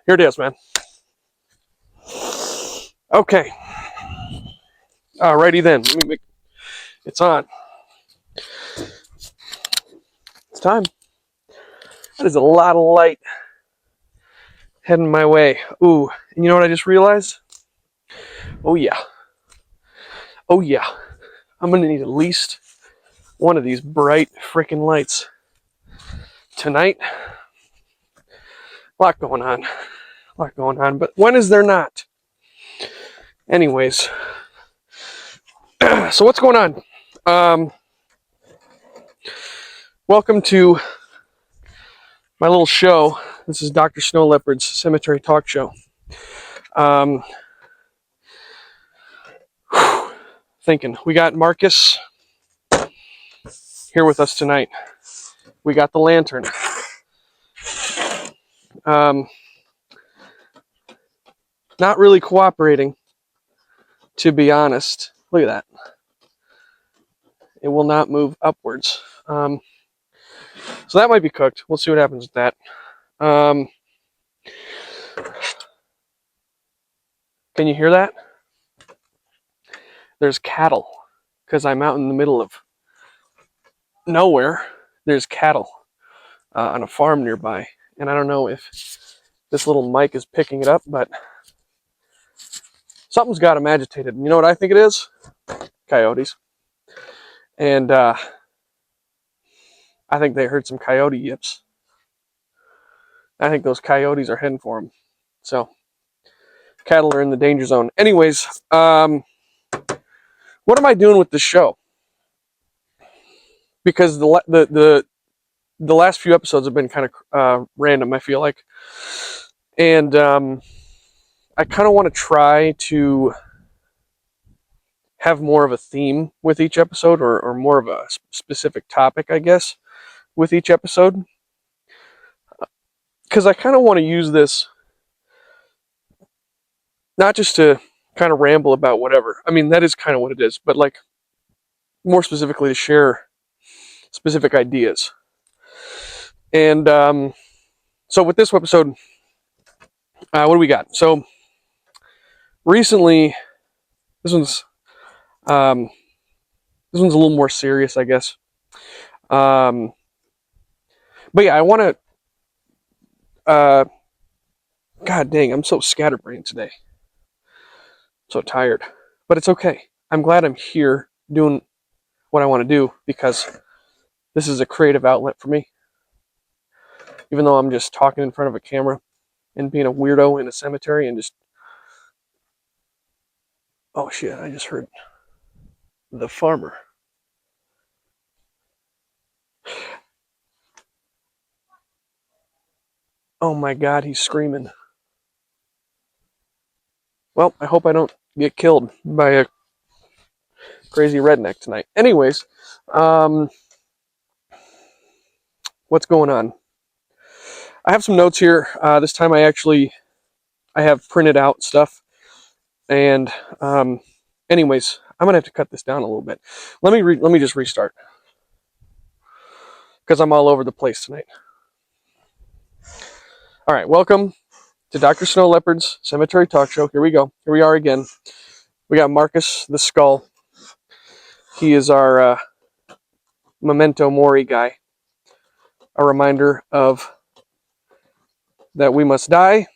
Here it is, man. Okay. Alrighty then. It's on. It's time. That is a lot of light heading my way. Ooh, and you know what I just realized? Oh yeah. Oh yeah. I'm gonna need at least one of these bright freaking lights tonight. A lot going on. But when is there not? Anyways. So what's going on? Welcome to my little show. This is Dr. Snowleopard's Cemetery Talk Show. Thinking. We got Marcus here with us tonight. We got the lantern. Not really cooperating, to be honest. Look at that. It will not move upwards. So that might be cooked. We'll see what happens with that. Can you hear that? There's cattle, because I'm out in the middle of nowhere. There's cattle on a farm nearby, and I don't know if this little mic is picking it up, but something's got them agitated. And you know what I think it is? Coyotes. And I think they heard some coyote yips. I think those coyotes are heading for them. So cattle are in the danger zone. Anyways, what am I doing with this show? Because the last few episodes have been kind of random, I feel like. And I kind of want to try to have more of a theme with each episode, or more of a specific topic, I guess, with each episode. Because I kind of want to use this not just to kind of ramble about whatever. I mean, that is kind of what it is, but like more specifically to share specific ideas. And so with this episode, what do we got? So recently, this one's a little more serious, I guess. But yeah, I want to. God dang, I'm so scatterbrained today. So tired, but it's okay. I'm glad I'm here doing what I want to do, because this is a creative outlet for me. Even though I'm just talking in front of a camera and being a weirdo in a cemetery and just... Oh shit, I just heard the farmer. Oh my god, he's screaming. Well, I hope I don't get killed by a crazy redneck tonight. Anyways, what's going on? I have some notes here. This time I have printed out stuff. And anyways, I'm gonna have to cut this down a little bit. Let me just restart, because I'm all over the place tonight. All right, welcome to Dr. Snowleopard's Cemetery Talk Show. Here we go. Here we are again. We got Marcus the Skull. He is our memento mori guy. A reminder of that we must die,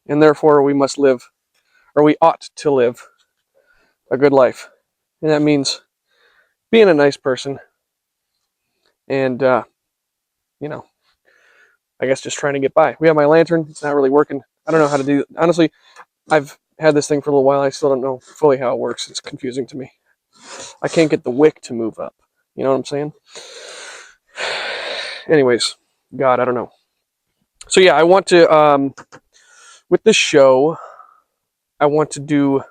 and therefore we must live, or we ought to live, a good life. And that means being a nice person and, I guess just trying to get by. We have my lantern. It's not really working. I don't know how to do it. Honestly, I've had this thing for a little while. I still don't know fully how it works. It's confusing to me. I can't get the wick to move up. You know what I'm saying? Anyways, God, I don't know. So yeah, I want to, with this show, I want to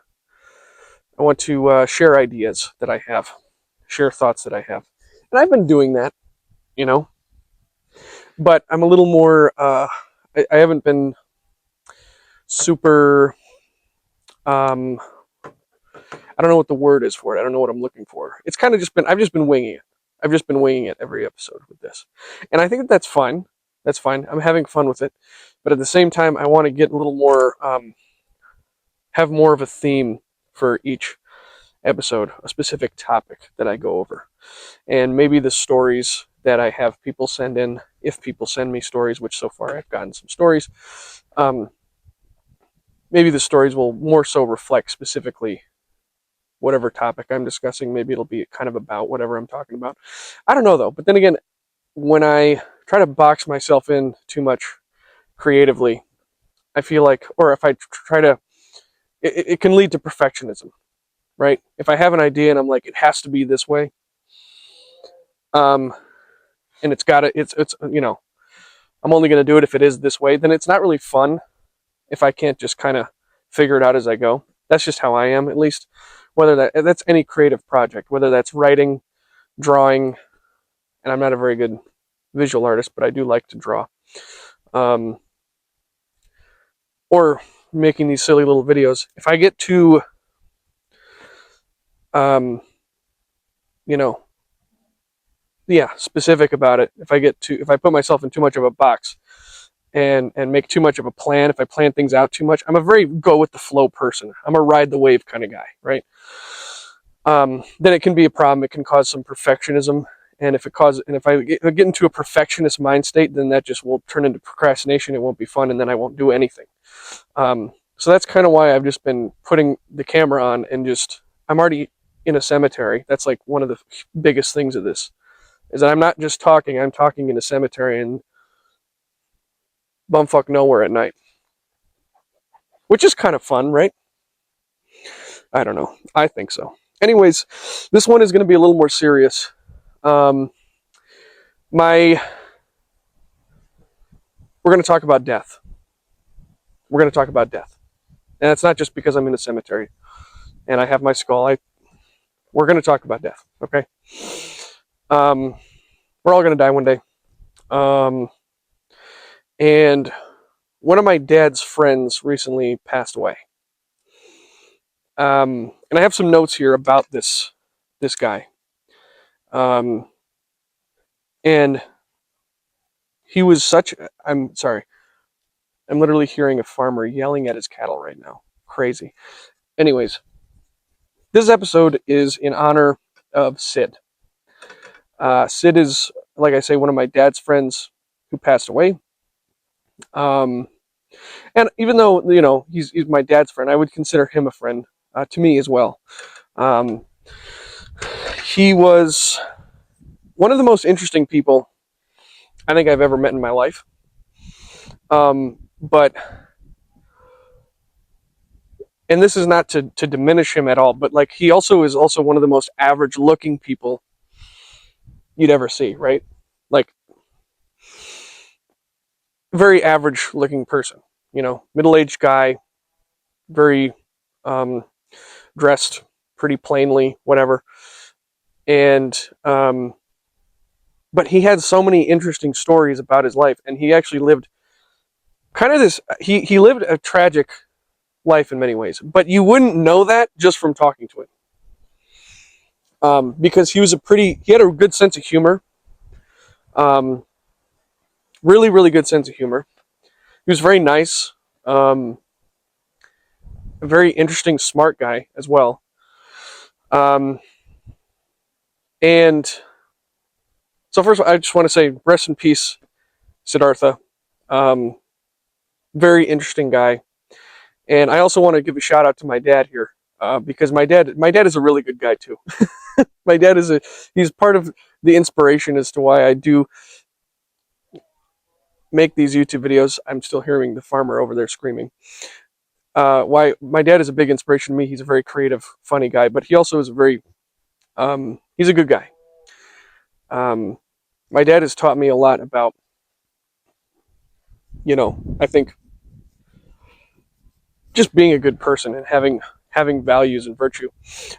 share ideas that I have, share thoughts that I have. And I've been doing that, but I'm a little more, I haven't been super, I don't know what the word is for it. I don't know what I'm looking for. It's kind of I've just been winging it. I've just been winging it every episode with this. And I think that's fine. That's fine. I'm having fun with it. But at the same time, I want to get a little more, have more of a theme for each episode, a specific topic that I go over. And maybe the stories that I have people send in, if people send me stories, which so far I've gotten some stories, maybe the stories will more so reflect specifically whatever topic I'm discussing. Maybe it'll be kind of about whatever I'm talking about. I don't know though. But then again, when I try to box myself in too much creatively, I feel like, or if I try to, it can lead to perfectionism, right? If I have an idea and I'm like, it has to be this way, and it's got to, it's I'm only going to do it if it is this way, then it's not really fun if I can't just kind of figure it out as I go. That's just how I am, at least. Whether that's any creative project, whether that's writing, drawing, and I'm not a very good visual artist, but I do like to draw. Or making these silly little videos. If I get too, specific about it, if I put myself in too much of a box and make too much of a plan, if I plan things out too much, I'm a very go with the flow person. I'm a ride the wave kind of guy, right? Then it can be a problem. It can cause some perfectionism. And if I get into a perfectionist mind state, then that just will turn into procrastination. It won't be fun, and then I won't do anything. So that's kind of why I've just been putting the camera on and I'm already in a cemetery. That's like one of the biggest things of this, is that I'm not just talking, I'm talking in a cemetery in bumfuck nowhere at night. Which is kind of fun, right? I don't know. I think so. Anyways, this one is going to be a little more serious. We're going to talk about death. We're going to talk about death. And it's not just because I'm in a cemetery and I have my skull. We're going to talk about death, okay? We're all going to die one day. And one of my dad's friends recently passed away. And I have some notes here about this guy. And he was I'm sorry. I'm literally hearing a farmer yelling at his cattle right now. Crazy. Anyways, this episode is in honor of Sid. Sid is, like I say, one of my dad's friends who passed away. And even though, he's my dad's friend, I would consider him a friend to me as well. He was one of the most interesting people I think I've ever met in my life. And this is not to diminish him at all, but like he also is also one of the most average looking people you'd ever see, right? Like very average looking person, middle-aged guy, very dressed pretty plainly, whatever. And but he had so many interesting stories about his life, and he actually lived kind of this he lived a tragic life in many ways, but you wouldn't know that just from talking to him, because he had a good sense of humor, really, really good sense of humor. He was very nice, a very interesting, smart guy as well. And so first of all, I just want to say rest in peace, Siddhartha. Very interesting guy. And I also want to give a shout out to my dad here, because my dad is a really good guy too. My dad he's part of the inspiration as to why I do make these YouTube videos. I'm still hearing the farmer over there screaming. Why my dad is a big inspiration to me. He's a very creative, funny guy, but he also is he's a good guy. My dad has taught me a lot about, I think just being a good person and having values and virtue.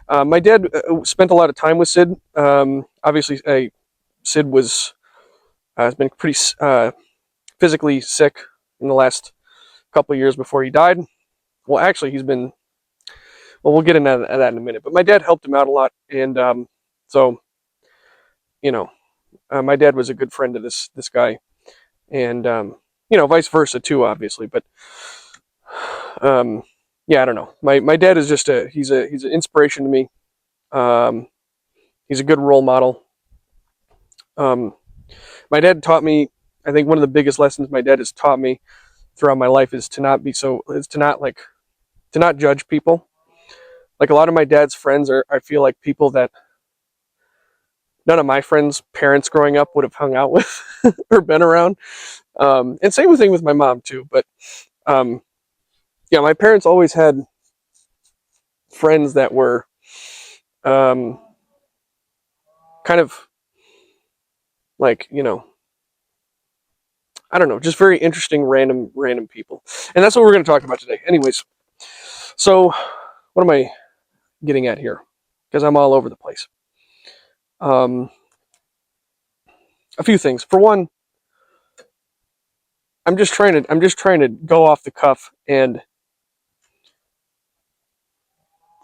My dad spent a lot of time with Sid. Obviously, Sid has been pretty physically sick in the last couple of years before he died. Well, actually, we'll get into that in a minute. But my dad helped him out a lot, and so my dad was a good friend to this guy. and vice versa too, obviously. But yeah, I don't know. My dad is just he's an inspiration to me. He's a good role model. My dad taught me. I think one of the biggest lessons my dad has taught me throughout my life is to not judge people. Like a lot of my dad's friends are, I feel like, people that none of my friends' parents growing up would have hung out with or been around. And same thing with my mom too. But yeah, my parents always had friends that were um, kind of like, I don't know, just very interesting, random people. And that's what we're going to talk about today. Anyways, so what am I getting at here? Because I'm all over the place. A few things. For one, I'm just trying to go off the cuff and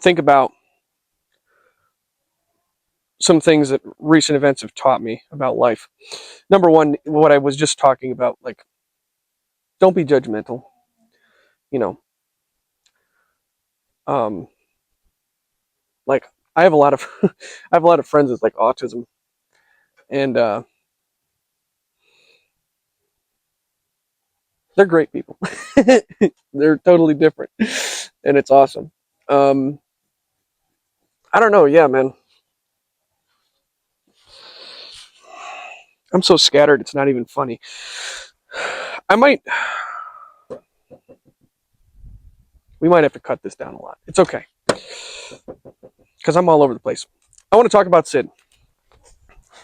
think about some things that recent events have taught me about life. Number one, what I was just talking about, like, don't be judgmental. You know, um, like I have a lot of I have a lot of friends with like autism, and they're great people. They're totally different, and it's awesome. Um, I don't know. Yeah, man, I'm so scattered. It's not even funny. I might. We might have to cut this down a lot. It's okay because I'm all over the place. I want to talk about Sid.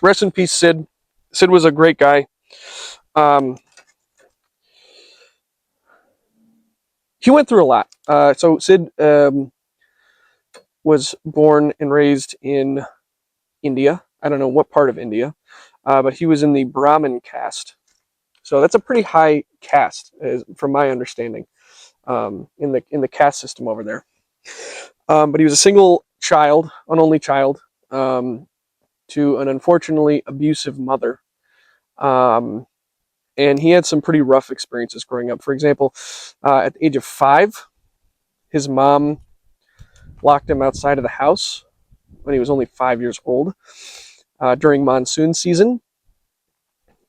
Rest in peace, Sid. Sid was a great guy. Um, he went through a lot. So Sid was born and raised in India. I don't know what part of India, but he was in the Brahmin caste. So that's a pretty high caste, from my understanding, in the caste system over there. But he was a single child, an only child, to an unfortunately abusive mother. And he had some pretty rough experiences growing up. For example, at the age of 5, his mom locked him outside of the house when he was only 5 years old during monsoon season,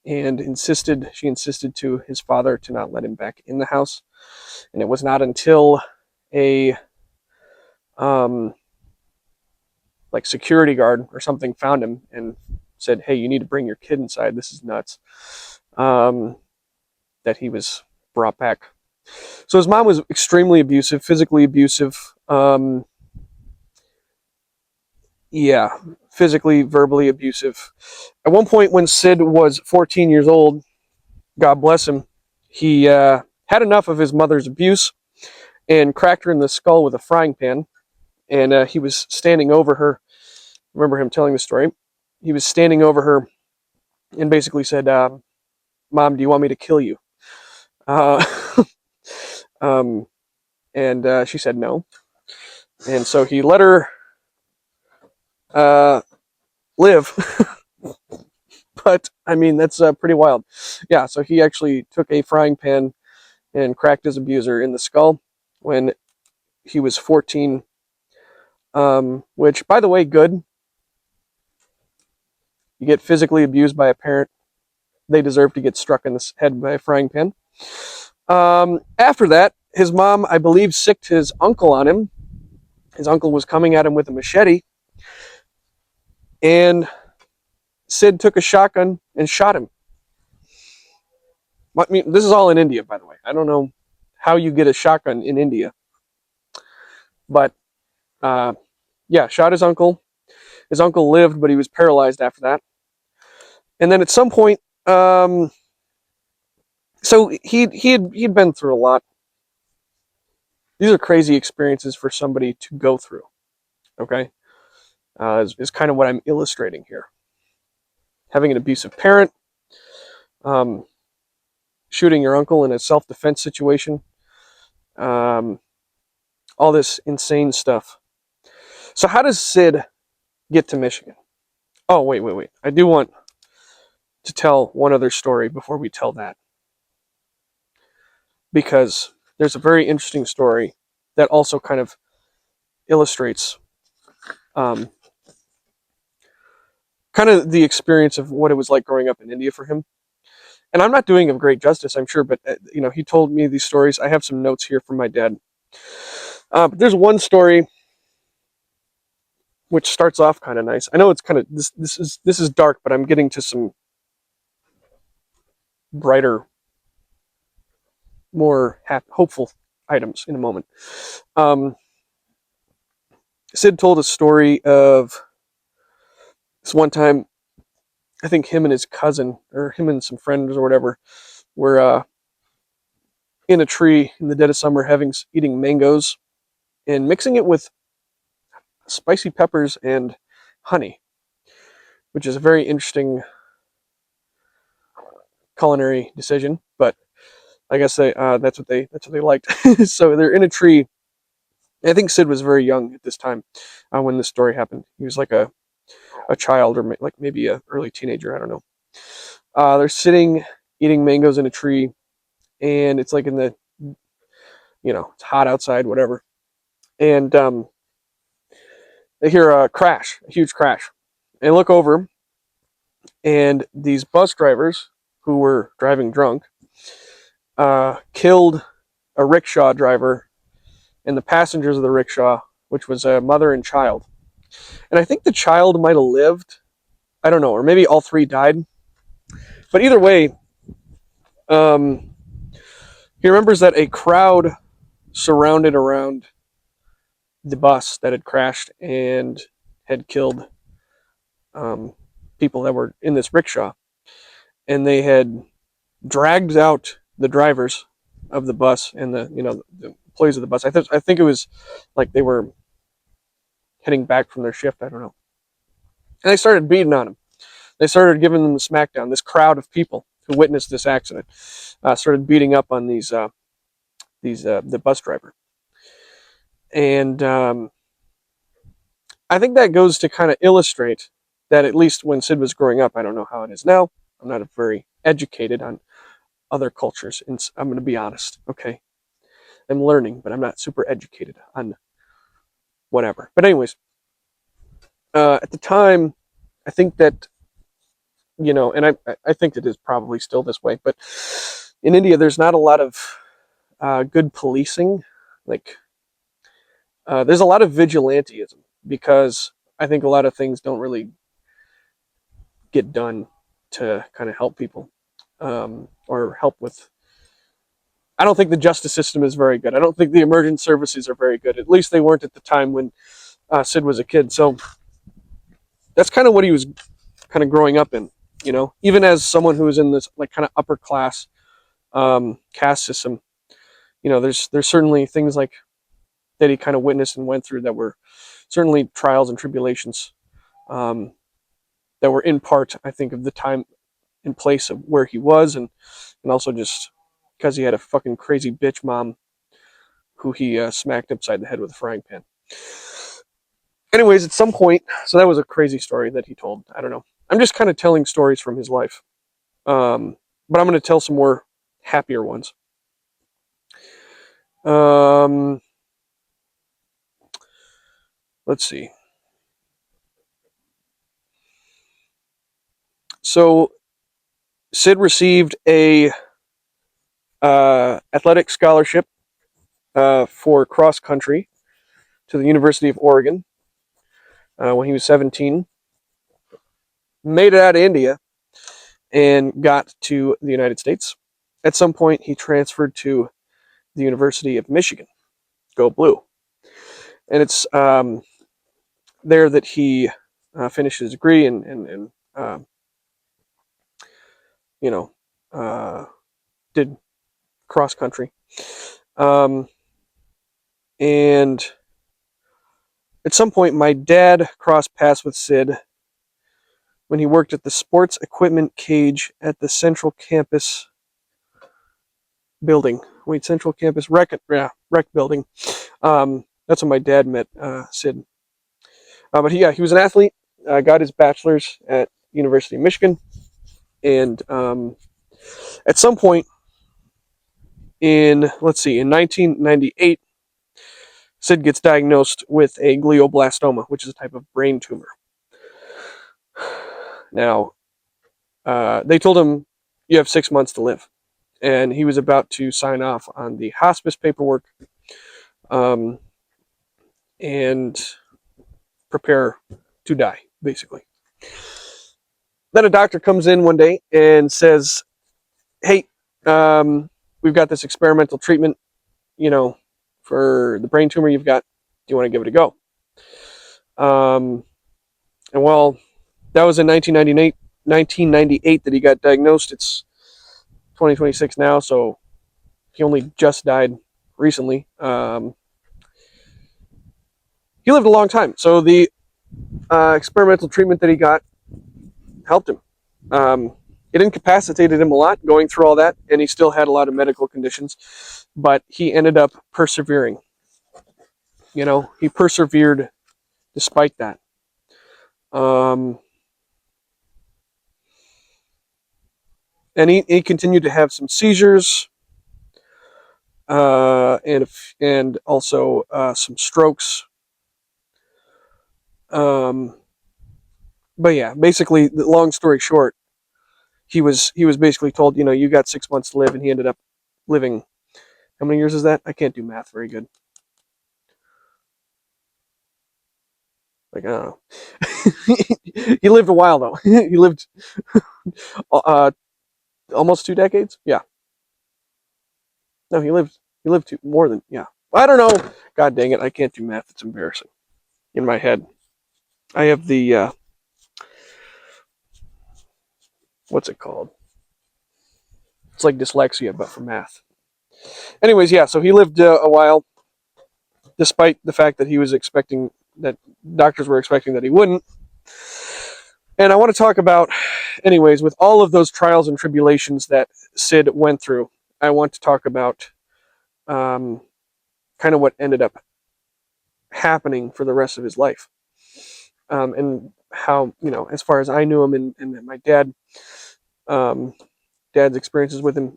and she insisted to his father to not let him back in the house. And it was not until a like security guard or something found him and said, "Hey, you need to bring your kid inside. This is nuts," that he was brought back. So his mom was extremely abusive, physically abusive. Yeah, physically, verbally abusive. At one point, when Sid was 14 years old, God bless him, he had enough of his mother's abuse and cracked her in the skull with a frying pan. And he was standing over her. I remember him telling the story. He was standing over her and basically said, "Mom, do you want me to kill you?" Uh, um, and she said no. And so he let her live. But I mean, that's pretty wild. Yeah, so he actually took a frying pan and cracked his abuser in the skull when he was 14. Which, by the way, good. You get physically abused by a parent, they deserve to get struck in the head by a frying pan. After that, his mom, I believe, sicked his uncle on him. His uncle was coming at him with a machete, and Sid took a shotgun and shot him. I mean, this is all in India, by the way. I don't know how you get a shotgun in India, but yeah, shot his uncle. His uncle lived, but he was paralyzed after that. And then at some point, so he'd been through a lot. These are crazy experiences for somebody to go through. Okay, is kind of what I'm illustrating here. Having an abusive parent, um, shooting your uncle in a self-defense situation, all this insane stuff. So how does Sid get to Michigan? Oh, wait. I do want to tell one other story before we tell that, because there's a very interesting story that also kind of illustrates kind of the experience of what it was like growing up in India for him. And I'm not doing him great justice, I'm sure, but he told me these stories. I have some notes here from my dad. But there's one story which starts off kind of nice. I know it's kind of this is dark, but I'm getting to some brighter, more hopeful items in a moment. Sid told a story of this one time. I think him and his cousin, or him and some friends or whatever, were in a tree in the dead of summer, eating mangoes and mixing it with spicy peppers and honey, which is a very interesting culinary decision. But I guess that's what they liked. So they're in a tree. I think Sid was very young at this time when this story happened. He was like a child, or like maybe a early teenager. I don't know. They're sitting eating mangoes in a tree, and it's like in the, it's hot outside, whatever. And they hear a crash, a huge crash. They look over, and these bus drivers who were driving drunk killed a rickshaw driver and the passengers of the rickshaw, which was a mother and child. And I think the child might have lived. I don't know, or maybe all three died. But either way, he remembers that a crowd surrounded around the bus that had crashed and had killed people that were in this rickshaw. And they had dragged out the drivers of the bus and the employees of the bus. I think it was like they were heading back from their shift. I don't know. And they started beating on them. They started giving them the smackdown. This crowd of people who witnessed this accident started beating up on the bus driver. And I think that goes to kind of illustrate that, at least when Sid was growing up, I don't know how it is now. I'm not very educated on other cultures, and I'm going to be honest, okay? I'm learning, but I'm not super educated on whatever. But anyways, at the time, I think that, and I think it is probably still this way, but in India, there's not a lot of good policing. Like, there's a lot of vigilantism, because I think a lot of things don't really get done to kind of help people, or help with. I don't think the justice system is very good. I don't think the emergency services are very good. At least they weren't at the time when Sid was a kid. So that's kind of what he was kind of growing up in, even as someone who was in this like kind of upper class caste system. There's certainly things like that he kind of witnessed and went through that were certainly trials and tribulations, that were in part, I think, of the time and place of where he was, and also just because he had a fucking crazy bitch mom who he smacked upside the head with a frying pan. Anyways, at some point, so that was a crazy story that he told. I don't know. I'm just kind of telling stories from his life. But I'm going to tell some more happier ones. Let's see. So Sid received a athletic scholarship for cross country to the University of Oregon when he was 17. Made it out of India and got to the United States. At some point, he transferred to the University of Michigan. Go Blue. And it's there that he finished his degree and did cross country. And at some point, my dad crossed paths with Sid when he worked at the sports equipment cage at the Central Campus building. Central Campus rec building. That's when my dad met Sid. But he was an athlete. Got his bachelor's at University of Michigan. And at some point in 1998, Sid gets diagnosed with a glioblastoma, which is a type of brain tumor. Now, they told him you have 6 months to live, and he was about to sign off on the hospice paperwork, and prepare to die, basically. Then a doctor comes in one day and says, "Hey, we've got this experimental treatment, for the brain tumor you've got. Do you want to give it a go?" And well, that was in 1998 that he got diagnosed. It's 2026 now, so he only just died recently. He lived a long time, so the experimental treatment that he got helped him. It incapacitated him a lot going through all that, and he still had a lot of medical conditions, but he ended up persevering. He persevered despite that. And he continued to have some seizures, and also some strokes. But yeah, basically, the long story short, he was basically told, you got 6 months to live, and he ended up living. How many years is that? I can't do math very good. Like, I don't know. He lived a while though. He lived almost 2 decades. Yeah. No, he lived more than, yeah. I don't know. God dang it, I can't do math. It's embarrassing. In my head, I have the what's it called? It's like dyslexia, but for math. Anyways, yeah. So he lived a while, despite the fact that he was expecting that doctors were expecting that he wouldn't. And I want to talk about, anyways, with all of those trials and tribulations that Sid went through, I want to talk about kind of what ended up happening for the rest of his life. And how, as far as I knew him, and my dad's experiences with him,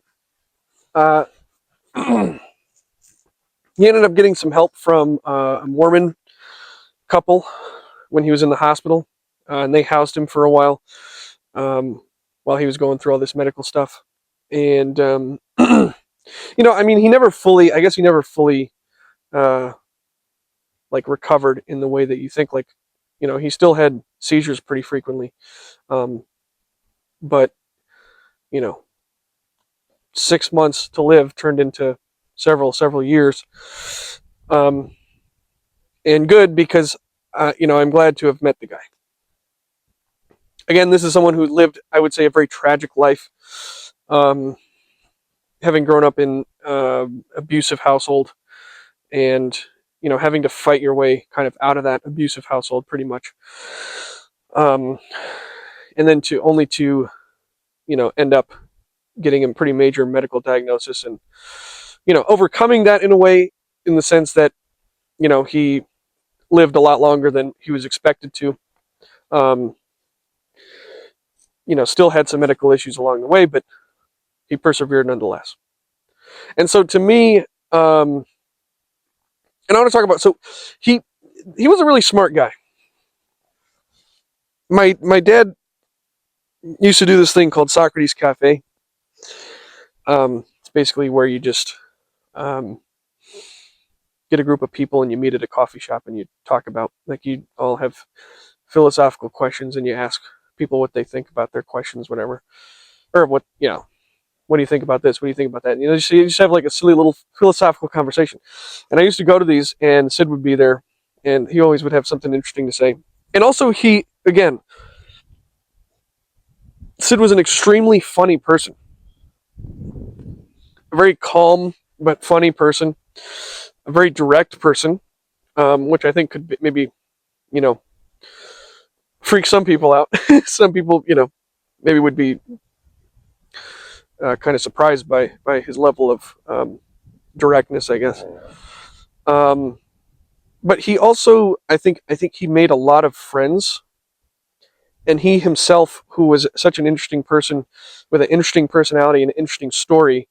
he ended up getting some help from a Mormon couple when he was in the hospital, and they housed him for a while he was going through all this medical stuff. And he never fully, like recovered in the way that you think. Like, he still had seizures pretty frequently, but 6 months to live turned into several years. And good, because I'm glad to have met the guy. Again, this is someone who lived, I would say, a very tragic life, having grown up in abusive household, and having to fight your way kind of out of that abusive household, pretty much, and then to end up getting a pretty major medical diagnosis, and overcoming that in a way, in the sense that he lived a lot longer than he was expected to. Still had some medical issues along the way, but he persevered nonetheless. And so, to me, and I want to talk about, so he was a really smart guy. My dad used to do this thing called Socrates Cafe. It's basically where you just get a group of people and you meet at a coffee shop and you talk about, like, you all have philosophical questions and you ask people what they think about their questions, whatever, or what do you think about this? What do you think about that? And, you just have like a silly little philosophical conversation. And I used to go to these, and Sid would be there, and he always would have something interesting to say. And also, Sid was an extremely funny person. A very calm but funny person. A very direct person, which I think could maybe, freak some people out. Some people, maybe would be kind of surprised by his level of directness, I guess. But he also, I think he made a lot of friends And he himself, who was such an interesting person with an interesting personality and an interesting story,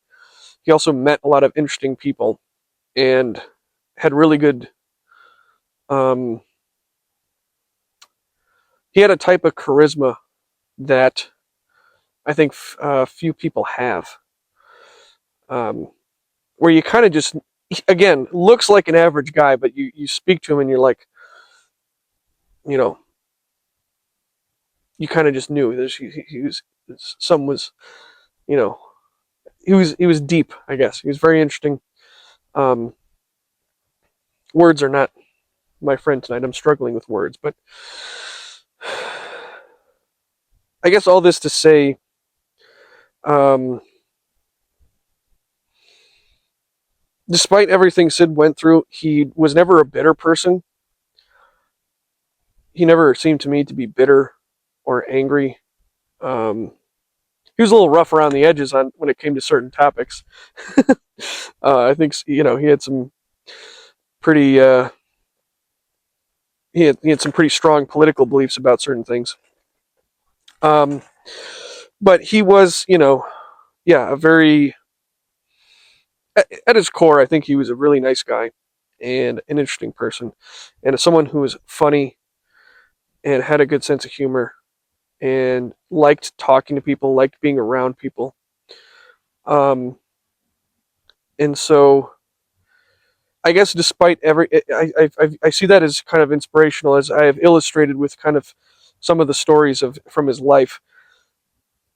he also met a lot of interesting people and had really good. Um, he had a type of charisma that I think few people have, where you kind of just, again, looks like an average guy, but you speak to him and you're like, you know, you kind of just knew he was, some was, you know, he was deep, I guess. He was very interesting. Um, Words are not my friend tonight. I'm struggling with words, but I guess all this to say, um, despite everything Sid went through, he was never a bitter person. He never seemed to me to be bitter or angry. Um, he was a little rough around the edges on when it came to certain topics. I think he had some pretty he had some pretty strong political beliefs about certain things. Um, but he was, yeah, a very at his core, I think he was a really nice guy and an interesting person, and as someone who was funny and had a good sense of humor and liked talking to people, liked being around people. Um, and so I guess despite I see that as kind of inspirational, as I have illustrated with kind of some of the stories from his life,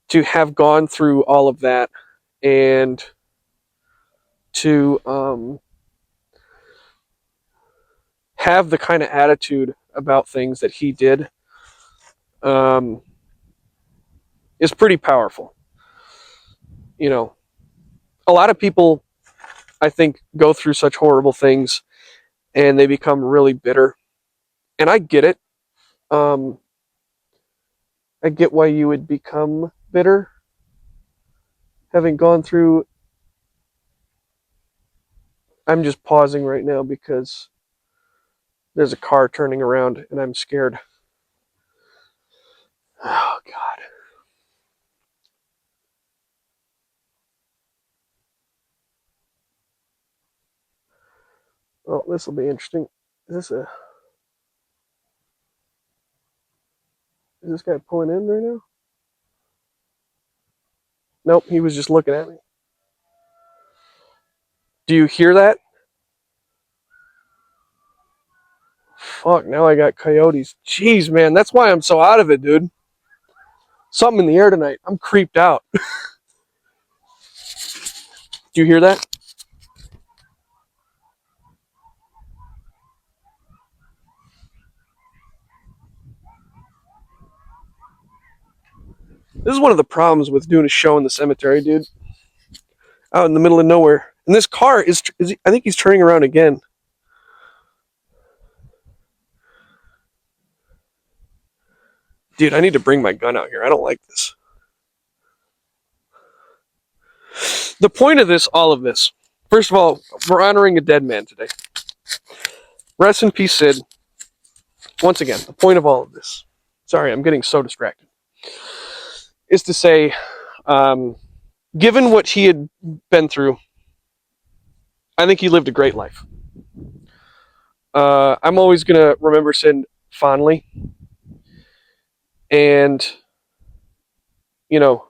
to have gone through all of that and to have the kind of attitude about things that he did um, is pretty powerful. You know, a lot of people, I think, go through such horrible things and they become really bitter. And I get it. Um, I get why you would become bitter, having gone through. I'm just pausing right now because there's a car turning around and I'm scared. Oh, God. Oh, this will be interesting. Is this guy pulling in right now? Nope, he was just looking at me. Do you hear that? Fuck, now I got coyotes. Jeez, man, that's why I'm so out of it, dude. Something in the air tonight. I'm creeped out. Do you hear that? This is one of the problems with doing a show in the cemetery, dude. Out in the middle of nowhere. And this car is I think he's turning around again. Dude, I need to bring my gun out here. I don't like this. The point of all of this, first of all, we're honoring a dead man today. Rest in peace, Sid. Once again, the point of all of this, sorry, I'm getting so distracted, is to say, given what he had been through, I think he lived a great life. I'm always going to remember Sid fondly. And, you know,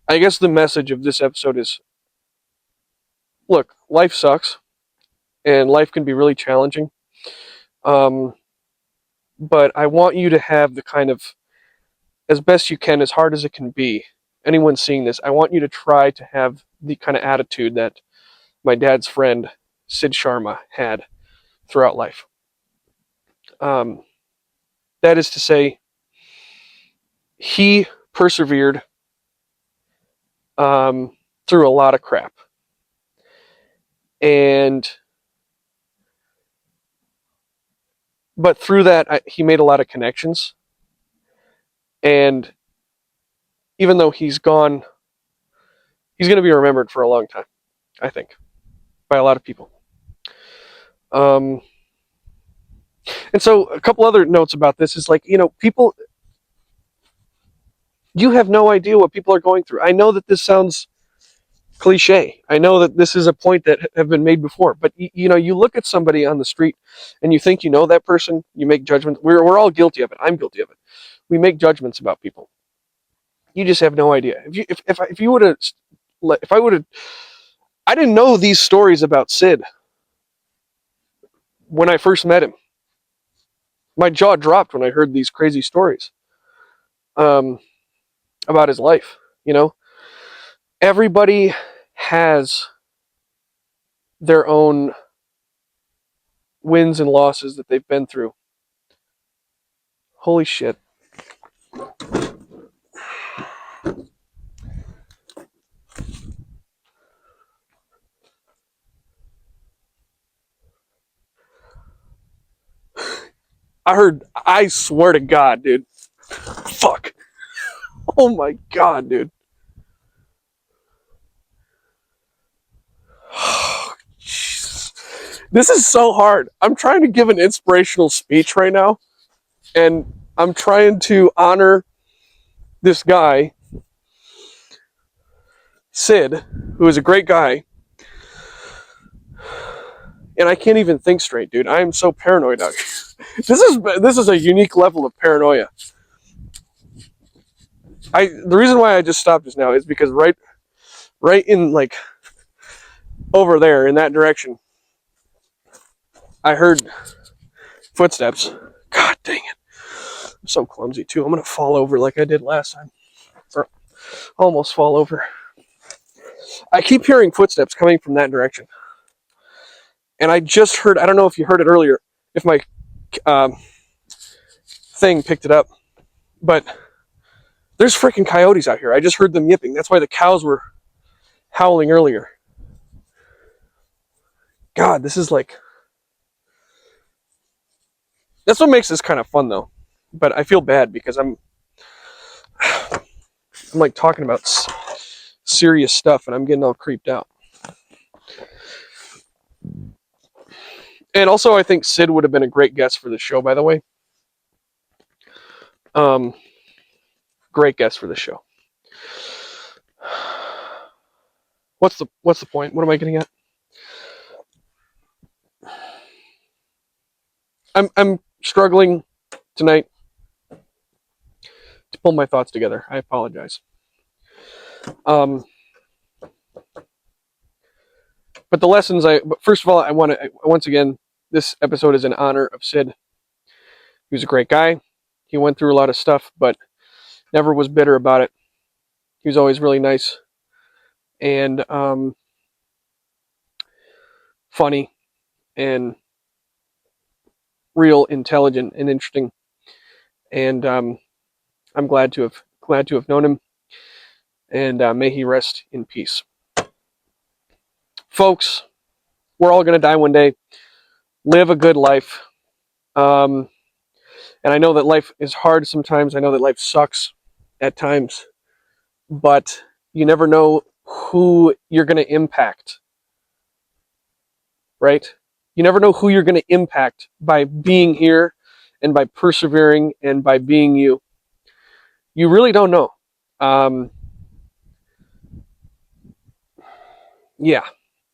I guess the message of this episode is, look, life sucks and life can be really challenging. Um, but I want you to have the kind of, as best you can, as hard as it can be, anyone seeing this, I want you to try to have the kind of attitude that my dad's friend, Sid Sharma, had throughout life. Um, that is to say, he persevered through a lot of crap. But through that, he made a lot of connections. And even though he's gone, he's going to be remembered for a long time, I think, by a lot of people. Um, And so a couple other notes about this is like, people, you have no idea what people are going through. I know that this sounds cliche. I know that this is a point that have been made before, but you look at somebody on the street and you think you know that person, you make judgments. We're all guilty of it. I'm guilty of it. We make judgments about people. You just have no idea. If you would have, if I would have, I didn't know these stories about Sid when I first met him. My jaw dropped when I heard these crazy stories um, about his life. Everybody has their own wins and losses that they've been through. Holy shit. I swear to God, dude. Fuck. Oh my God, dude. Jesus. This is so hard. I'm trying to give an inspirational speech right now, and I'm trying to honor this guy, Sid, who is a great guy, and I can't even think straight, dude. I am so paranoid out here. This is a unique level of paranoia. The reason why I just stopped just now is because right in like over there in that direction, I heard footsteps. God dang it. I'm so clumsy too. I'm gonna fall over like I did last time. Or almost fall over. I keep hearing footsteps coming from that direction. And I just heard, I don't know if you heard it earlier, if my thing picked it up, but there's freaking coyotes out here. I just heard them yipping. That's why the cows were howling earlier. God, this is like... That's what makes this kind of fun, though. But I feel bad because I'm like talking about serious stuff and I'm getting all creeped out. And also, I think Sid would have been a great guest for the show, by the way. Great guest for the show. What's the point? What am I getting at? I'm struggling tonight to pull my thoughts together. I apologize. But the lessons but first of all, I want to, once again, this episode is in honor of Sid. He was a great guy. He went through a lot of stuff, but never was bitter about it. He was always really nice and funny and real intelligent and interesting. And I'm glad to have known him. And may he rest in peace. Folks, we're all going to die one day. Live a good life. And I know that life is hard sometimes. I know that life sucks at times. But you never know who you're going to impact. Right? You never know who you're going to impact by being here and by persevering and by being you. You really don't know. Yeah.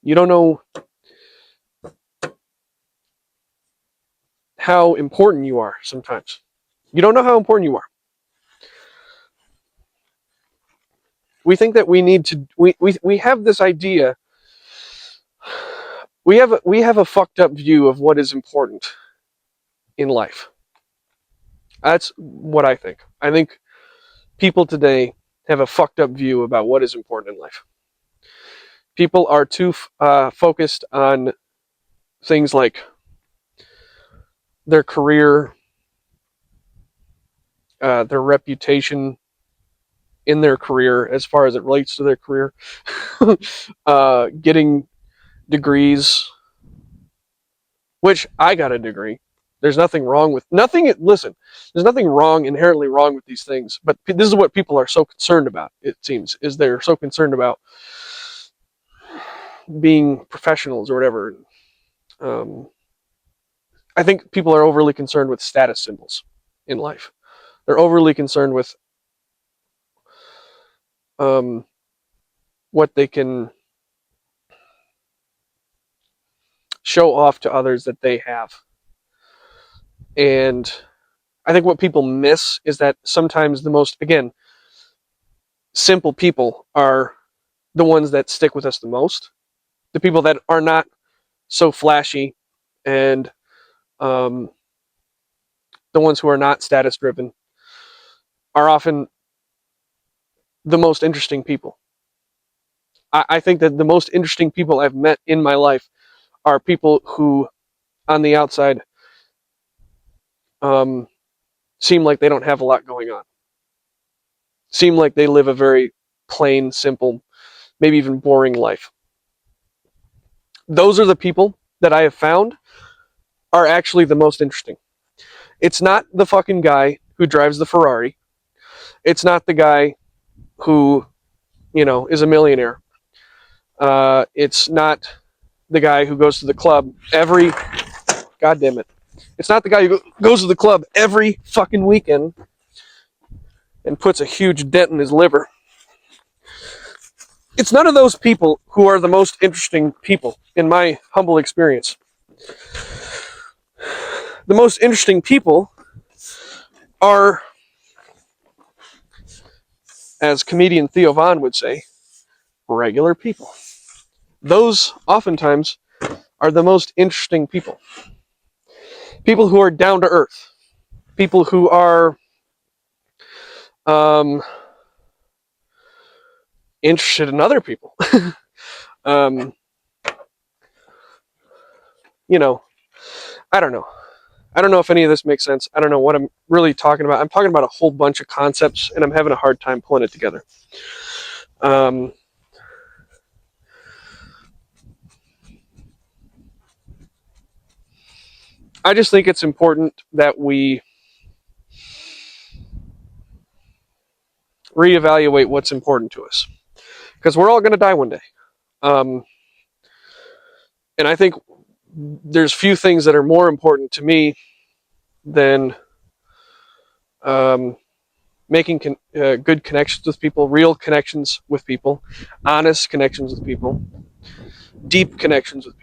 You don't know how important you are sometimes. You don't know how important you are. We think that we need to, we have this idea, we have a fucked up view of what is important in life. That's what I think. I think people today have a fucked up view about what is important in life. People are too focused on things like their career, their reputation in their career as far as it relates to their career, getting degrees, which I got a degree. There's nothing wrong with listen, there's nothing inherently wrong with these things, but this is what people are so concerned about, it seems, is they're so concerned about being professionals or whatever. I think people are overly concerned with status symbols in life. They're overly concerned with what they can show off to others that they have. And I think what people miss is that sometimes the most, again, simple people are the ones that stick with us the most. The people that are not so flashy and the ones who are not status driven are often the most interesting people. I think that the most interesting people I've met in my life are people who, on the outside, seem like they don't have a lot going on. Seem like they live a very plain, simple, maybe even boring life. Those are the people that I have found are actually the most interesting. It's not the fucking guy who drives the Ferrari. It's not the guy who, is a millionaire. It's not the guy who goes to the club every... God damn it. It's not the guy who goes to the club every fucking weekend and puts a huge dent in his liver. It's none of those people who are the most interesting people, in my humble experience. The most interesting people are, as comedian Theo Von would say, regular people. Those oftentimes are the most interesting people. People who are down to earth. People who are interested in other people. I don't know. I don't know if any of this makes sense. I don't know what I'm really talking about. I'm talking about a whole bunch of concepts, and I'm having a hard time pulling it together. I just think it's important that we reevaluate what's important to us, because we're all going to die one day. And I think there's few things that are more important to me than making good connections with people, real connections with people, honest connections with people, deep connections with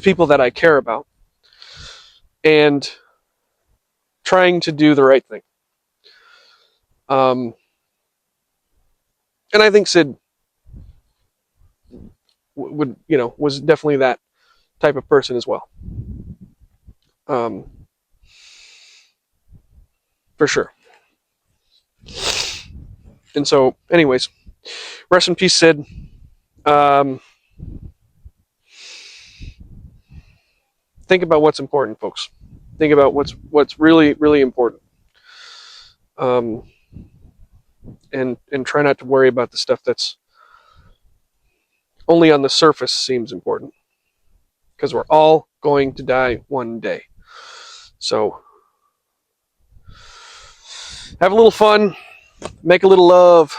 people that I care about, and trying to do the right thing. And I think Sid was definitely that type of person as well. For sure. And so, anyways, rest in peace, Sid. Think about what's important, folks. Think about what's really, really important. And try not to worry about the stuff that's only on the surface seems important. Because we're all going to die one day. So, have a little fun. Make a little love.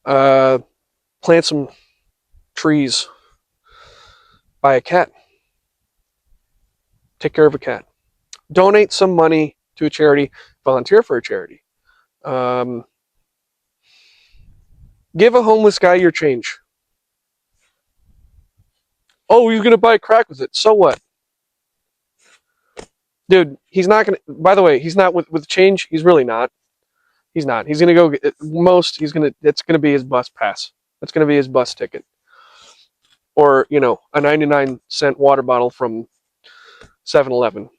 Plant some trees. Buy a cat. Take care of a cat. Donate some money to a charity. Volunteer for a charity. Give a homeless guy your change. Oh, he's going to buy crack with it. So what? Dude, he's not going to... By the way, he's not with change. He's really not. He's not. He's going to go... It's going to be his bus pass. That's going to be his bus ticket. Or, a 99-cent water bottle from 7-Eleven.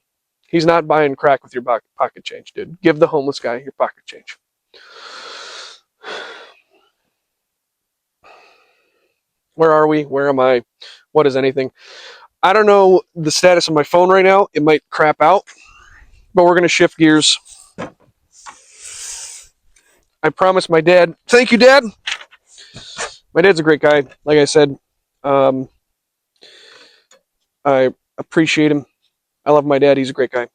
He's not buying crack with your pocket change, dude. Give the homeless guy your pocket change. Where are we? Where am I? What is anything? I don't know the status of my phone right now. It might crap out. But we're going to shift gears. I promised my dad. Thank you, Dad. My dad's a great guy. Like I said, I appreciate him. I love my dad. He's a great guy.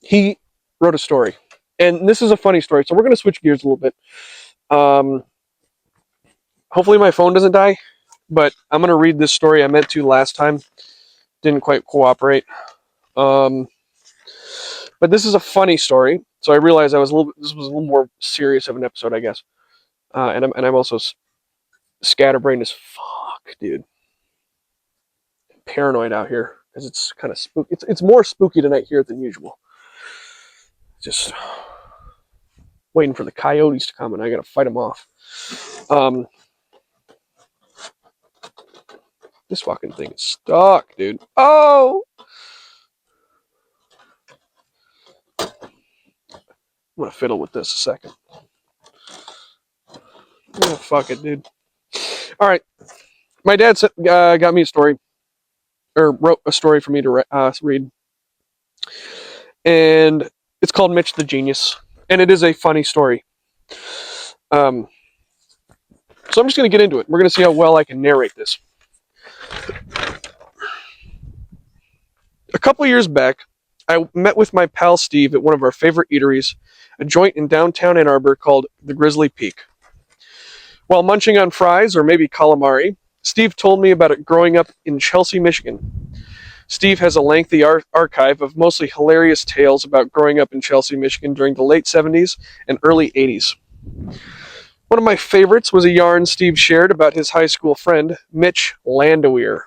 He wrote a story. And this is a funny story. So we're going to switch gears a little bit. Hopefully my phone doesn't die. but I'm going to read this story. I meant to last time. Didn't quite cooperate. But this is a funny story, so I realized this was a little more serious of an episode, I guess. And I'm also scatterbrained as fuck, dude. Paranoid out here because it's kind of spooky. It's more spooky tonight here than usual. Just waiting for the coyotes to come, and I gotta fight them off. This fucking thing is stuck, dude. Oh! I'm gonna fiddle with this a second. Oh, fuck it, dude. Alright. My dad got me a story, or wrote a story for me to read. And it's called Mitch the Genius. And it is a funny story. So I'm just gonna get into it. We're gonna see how well I can narrate this. A couple years back, I met with my pal Steve at one of our favorite eateries, a joint in downtown Ann Arbor called the Grizzly Peak. While munching on fries, or maybe calamari, Steve told me about it growing up in Chelsea, Michigan. Steve has a lengthy archive of mostly hilarious tales about growing up in Chelsea, Michigan during the late 70s and early 80s. One of my favorites was a yarn Steve shared about his high school friend, Mitch Landeweer.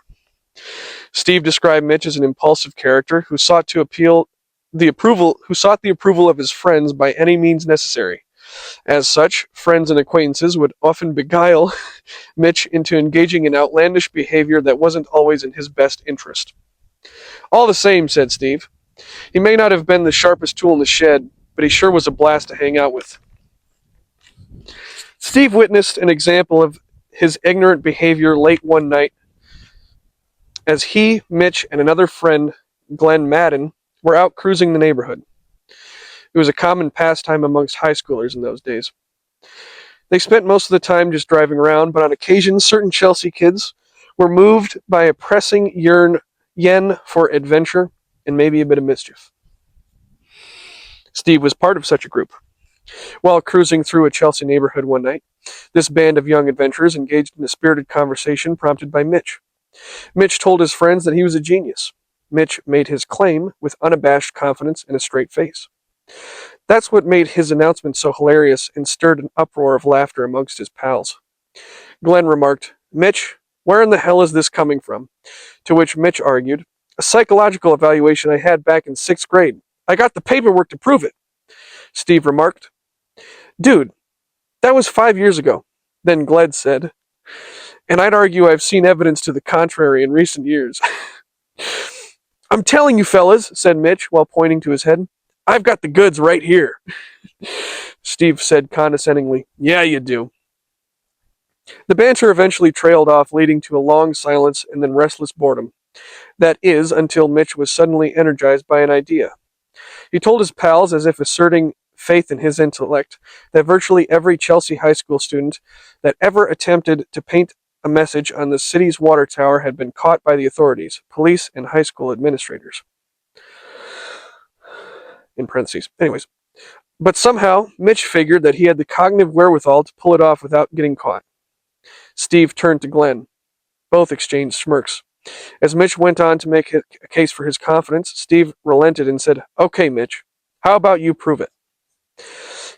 Steve described Mitch as an impulsive character who sought the approval of his friends by any means necessary. As such, friends and acquaintances would often beguile Mitch into engaging in outlandish behavior that wasn't always in his best interest. All the same, said Steve, he may not have been the sharpest tool in the shed, but he sure was a blast to hang out with. Steve witnessed an example of his ignorant behavior late one night as he, Mitch, and another friend, Glenn Madden, were out cruising the neighborhood. It was a common pastime amongst high schoolers in those days. They spent most of the time just driving around, but on occasion certain Chelsea kids were moved by a pressing yen for adventure and maybe a bit of mischief. Steve was part of such a group. While cruising through a Chelsea neighborhood one night, this band of young adventurers engaged in a spirited conversation prompted by Mitch. Mitch told his friends that he was a genius. Mitch made his claim with unabashed confidence and a straight face. That's what made his announcement so hilarious and stirred an uproar of laughter amongst his pals. Glenn remarked, "Mitch, where in the hell is this coming from?" To which Mitch argued, "A psychological evaluation I had back in 6th grade. I got the paperwork to prove it." Steve remarked, "Dude, that was 5 years ago." Then Glenn said, "And I'd argue I've seen evidence to the contrary in recent years." "I'm telling you, fellas," said Mitch while pointing to his head, "I've got the goods right here." Steve said condescendingly, "Yeah, you do." The banter eventually trailed off, leading to a long silence and then restless boredom. That is, until Mitch was suddenly energized by an idea. He told his pals, as if asserting faith in his intellect, that virtually every Chelsea high school student that ever attempted to paint a message on the city's water tower had been caught by the authorities, police, and high school administrators. In parentheses. Anyways. But somehow, Mitch figured that he had the cognitive wherewithal to pull it off without getting caught. Steve turned to Glenn. Both exchanged smirks. As Mitch went on to make a case for his confidence, Steve relented and said, "Okay, Mitch, how about you prove it?"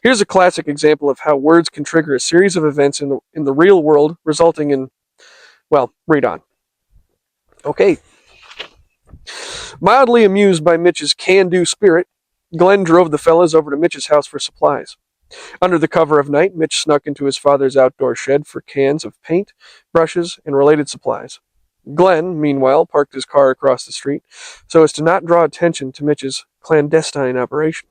Here's a classic example of how words can trigger a series of events in the real world, resulting in, well, read on. Okay. Mildly amused by Mitch's can-do spirit, Glenn drove the fellas over to Mitch's house for supplies. Under the cover of night, Mitch snuck into his father's outdoor shed for cans of paint, brushes, and related supplies. Glenn, meanwhile, parked his car across the street so as to not draw attention to Mitch's clandestine operation.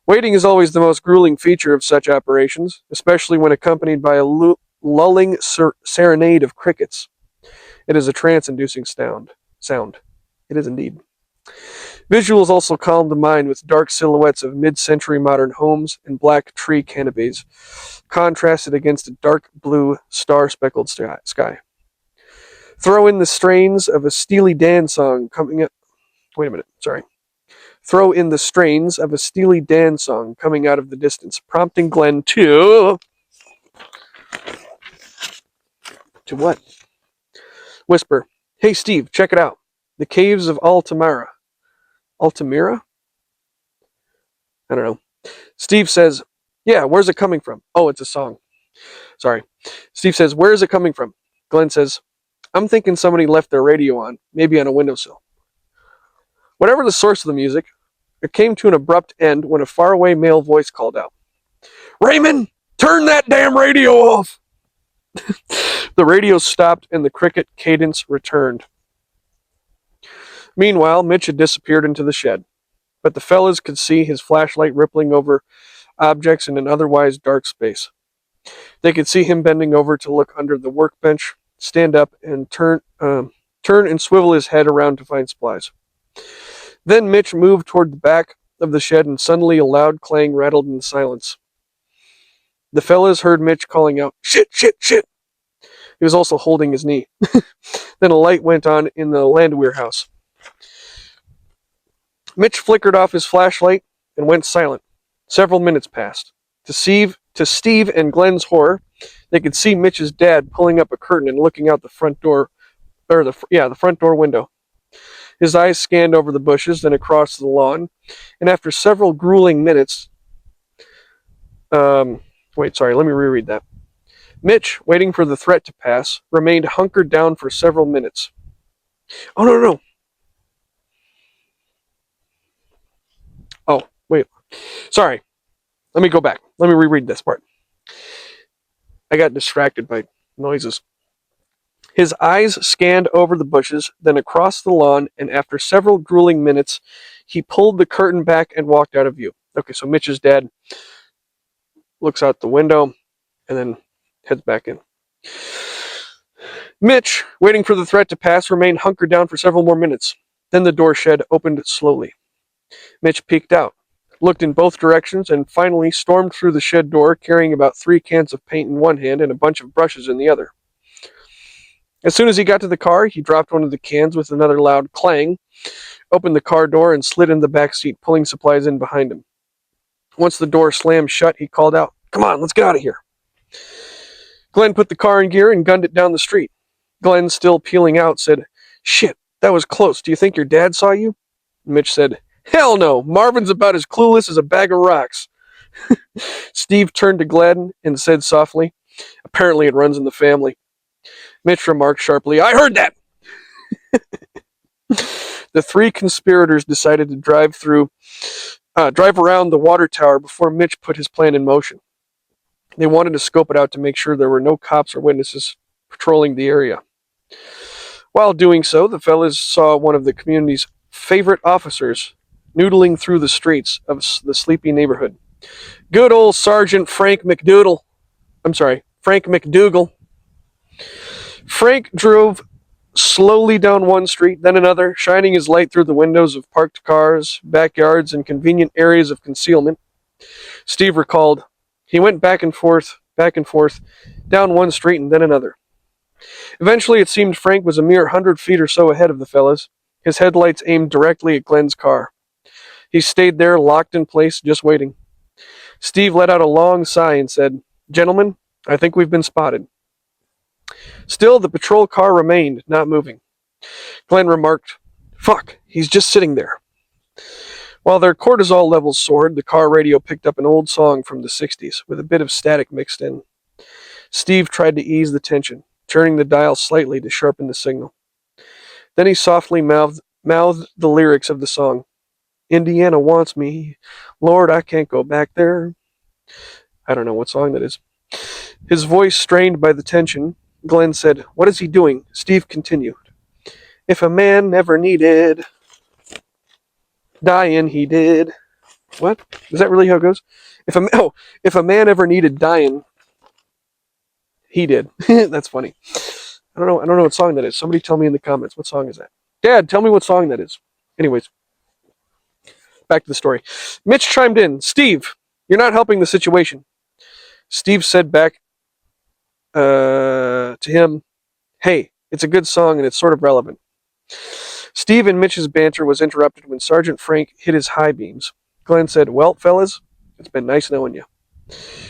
Waiting is always the most grueling feature of such operations, especially when accompanied by a lulling serenade of crickets. It is a trance-inducing sound. It is indeed. Visuals also calmed the mind with dark silhouettes of mid-century modern homes and black tree canopies, contrasted against a dark blue, star-speckled sky. Throw in the strains of a Steely Dan song coming out of the distance, prompting Glenn to To what? Whisper. Hey, Steve, check it out. The caves of Altamira. Altamira? I don't know. Steve says, yeah, where's it coming from? Oh, it's a song. Sorry. Steve says, where is it coming from? Glenn says, I'm thinking somebody left their radio on, maybe on a windowsill. Whatever the source of the music, it came to an abrupt end when a faraway male voice called out, Raymond, turn that damn radio off! The radio stopped and the cricket cadence returned. Meanwhile, Mitch had disappeared into the shed, but the fellas could see his flashlight rippling over objects in an otherwise dark space. They could see him bending over to look under the workbench, stand up, and turn and swivel his head around to find supplies. Then Mitch moved toward the back of the shed, and suddenly a loud clang rattled in the silence. The fellas heard Mitch calling out, shit, shit, shit. He was also holding his knee. Then a light went on in the Landwehr house. Mitch flickered off his flashlight and went silent. Several minutes passed. To Steve and Glenn's horror, they could see Mitch's dad pulling up a curtain and looking out the front door, the front door window. His eyes scanned over the bushes, then across the lawn, and after several grueling minutes, let me reread that. Mitch, waiting for the threat to pass, remained hunkered down for several minutes. Oh, no. Oh, wait. Sorry. Let me go back. Let me reread this part. I got distracted by noises. His eyes scanned over the bushes, then across the lawn, and after several grueling minutes, he pulled the curtain back and walked out of view. Okay, so Mitch's dad looks out the window and then heads back in. Mitch, waiting for the threat to pass, remained hunkered down for several more minutes. Then the door shed opened slowly. Mitch peeked out, looked in both directions, and finally stormed through the shed door, carrying about 3 cans of paint in one hand and a bunch of brushes in the other. As soon as he got to the car, he dropped one of the cans with another loud clang, opened the car door, and slid in the back seat, pulling supplies in behind him. Once the door slammed shut, he called out, "Come on, let's get out of here." Glenn put the car in gear and gunned it down the street. Glenn, still peeling out, said, "Shit, that was close. Do you think your dad saw you?" Mitch said, "Hell no. Marvin's about as clueless as a bag of rocks." Steve turned to Glenn and said softly, "Apparently it runs in the family." Mitch remarked sharply, "I heard that!" The 3 conspirators decided to drive around the water tower before Mitch put his plan in motion. They wanted to scope it out to make sure there were no cops or witnesses patrolling the area. While doing so, the fellas saw one of the community's favorite officers noodling through the streets of the sleepy neighborhood. Good old Sergeant Frank McDougal. Frank drove slowly down one street, then another, shining his light through the windows of parked cars, backyards, and convenient areas of concealment. Steve recalled, he went back and forth, down one street and then another. Eventually, it seemed Frank was a mere 100 feet or so ahead of the fellas, his headlights aimed directly at Glenn's car. He stayed there, locked in place, just waiting. Steve let out a long sigh and said, "Gentlemen, I think we've been spotted." Still, the patrol car remained, not moving. Glenn remarked, "Fuck, he's just sitting there." While their cortisol levels soared, the car radio picked up an old song from the 60s, with a bit of static mixed in. Steve tried to ease the tension, turning the dial slightly to sharpen the signal. Then he softly mouthed the lyrics of the song. "Indiana wants me. Lord, I can't go back there." I don't know what song that is. His voice strained by the tension. Glenn said, "What is he doing?" Steve continued, "If a man never needed dying, he did." What? Is that really how it goes? If a man ever needed dying, he did. That's funny. I don't know what song that is. Somebody tell me in the comments. What song is that? Dad, tell me what song that is. Anyways, back to the story. Mitch chimed in. "Steve, you're not helping the situation." Steve said back to him, "Hey, it's a good song and it's sort of relevant." Steve and Mitch's banter was interrupted when Sergeant Frank hit his high beams. Glenn said, "Well, fellas, it's been nice knowing you."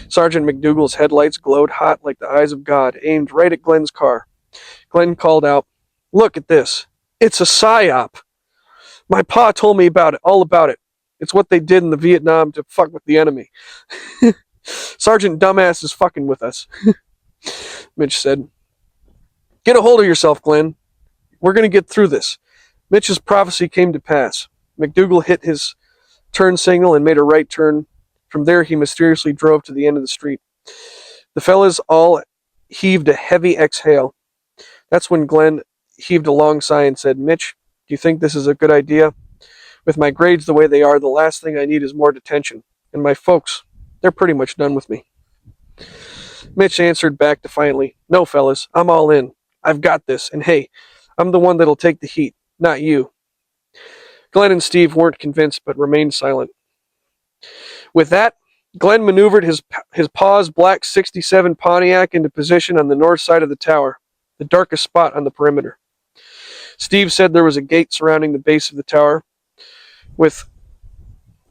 Sergeant McDougal's headlights glowed hot like the eyes of God, aimed right at Glenn's car. Glenn called out, "Look at this. It's a psyop. My pa told me all about it. It's what they did in the Vietnam to fuck with the enemy. Sergeant Dumbass is fucking with us," Mitch said. "Get a hold of yourself, Glenn. We're going to get through this." Mitch's prophecy came to pass. McDougal hit his turn signal and made a right turn. From there, he mysteriously drove to the end of the street. The fellas all heaved a heavy exhale. That's when Glenn heaved a long sigh and said, "Mitch, do you think this is a good idea? With my grades the way they are, the last thing I need is more detention. And my folks, they're pretty much done with me." Mitch answered back defiantly, "No, fellas, I'm all in. I've got this. And hey, I'm the one that'll take the heat, not you." Glenn and Steve weren't convinced, but remained silent. With that, Glenn maneuvered his pa's black 67 Pontiac into position on the north side of the tower, the darkest spot on the perimeter. Steve said there was a gate surrounding the base of the tower with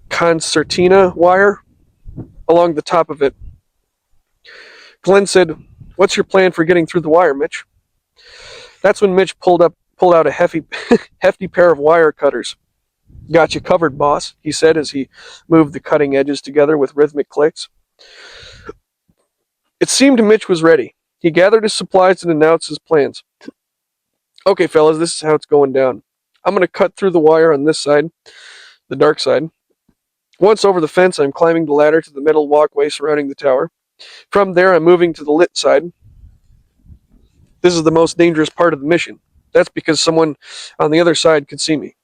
concertina wire along the top of it. Glenn said, "What's your plan for getting through the wire, Mitch?" That's when Mitch pulled out a hefty pair of wire cutters. "Got you covered, boss," he said as he moved the cutting edges together with rhythmic clicks. It seemed Mitch was ready. He gathered his supplies and announced his plans. "Okay, fellas, this is how it's going down. I'm going to cut through the wire on this side, the dark side. Once over the fence, I'm climbing the ladder to the metal walkway surrounding the tower. From there, I'm moving to the lit side. This is the most dangerous part of the mission. That's because someone on the other side could see me.